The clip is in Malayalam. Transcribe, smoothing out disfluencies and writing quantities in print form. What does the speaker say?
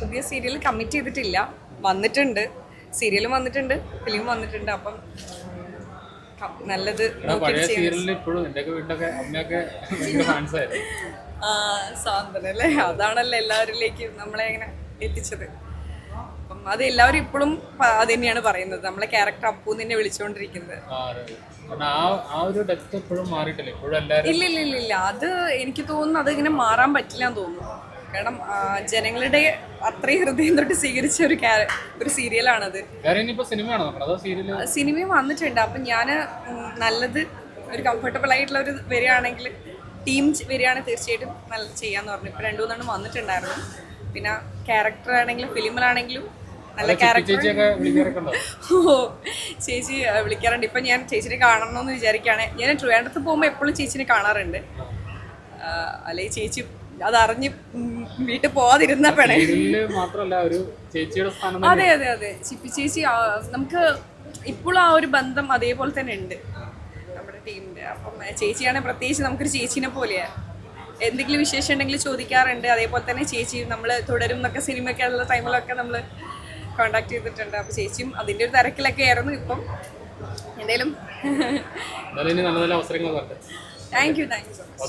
പുതിയ സീരിയൽ കമ്മിറ്റ് ചെയ്തിട്ടില്ല. വന്നിട്ടുണ്ട്, സീരിയലും വന്നിട്ടുണ്ട്, ഫിലിം വന്നിട്ടുണ്ട്. അപ്പം നല്ലത് സാന്ത്വനല്ലേ, അതാണല്ലോ എല്ലാവരിലേക്കും നമ്മളെ ഇങ്ങനെ എത്തിച്ചത്. അപ്പം അത് എല്ലാവരും ഇപ്പോഴും അത് തന്നെയാണ് പറയുന്നത്. നമ്മളെ ക്യാരക്ടർ അപ്പു തന്നെ വിളിച്ചുകൊണ്ടിരിക്കുന്നത്. ഇല്ല ഇല്ല ഇല്ല ഇല്ല, അത് എനിക്ക് തോന്നുന്നു അത് ഇങ്ങനെ മാറാൻ പറ്റില്ല എന്ന് തോന്നുന്നു. കാരണം ജനങ്ങളുടെ അത്രയും ഹൃദയം തൊട്ട് സ്വീകരിച്ച ഒരു സീരിയലാണത്. സിനിമയും വന്നിട്ടുണ്ട്. അപ്പം ഞാൻ നല്ലത് ഒരു കംഫർട്ടബിൾ ആയിട്ടുള്ള ഒരു വരികയാണെങ്കിൽ, ടീം വരികയാണെങ്കിൽ തീർച്ചയായിട്ടും നല്ല ചെയ്യാന്ന് പറഞ്ഞു. ഇപ്പം 2-3 വന്നിട്ടുണ്ടായിരുന്നു. പിന്നെ ക്യാരക്ടർ ആണെങ്കിലും ഫിലിമിലാണെങ്കിലും നല്ല ക്യാരക്ടർ. ഓ ചേച്ചി വിളിക്കാറുണ്ട്. ഇപ്പം ഞാൻ ചേച്ചിനെ കാണണമെന്ന് വിചാരിക്കുകയാണ്. ഞാൻ ട്രിവാൻഡ്രത്ത് പോകുമ്പോൾ എപ്പോഴും ചേച്ചിനെ കാണാറുണ്ട്. അല്ലെങ്കിൽ ചേച്ചി അതറിഞ്ഞ് വീട്ടിൽ പോവാതിരുന്ന പെണേ. അതെ അതെ അതെ, ചിപ്പി ചേച്ചി നമുക്ക് ഇപ്പോഴും ആ ഒരു ബന്ധം അതേപോലെ തന്നെ ഉണ്ട് നമ്മുടെ ടീമിൻ്റെ. അപ്പം ചേച്ചിയാണെങ്കിൽ പ്രത്യേകിച്ച് നമുക്കൊരു ചേച്ചീനെ പോലെയാണ്. എന്തെങ്കിലും വിശേഷം ഉണ്ടെങ്കിൽ ചോദിക്കാറുണ്ട്. അതേപോലെ തന്നെ ചേച്ചി നമ്മൾ തുടരും എന്നൊക്കെ സിനിമയൊക്കെ ഉള്ള ടൈമിലൊക്കെ നമ്മൾ കോണ്ടാക്ട് ചെയ്തിട്ടുണ്ട്. അപ്പോൾ ചേച്ചിയും അതിൻ്റെ ഒരു തിരക്കിലൊക്കെ ആയിരുന്നു. ഇപ്പം എന്തായാലും താങ്ക് യു സോ മച്ച്.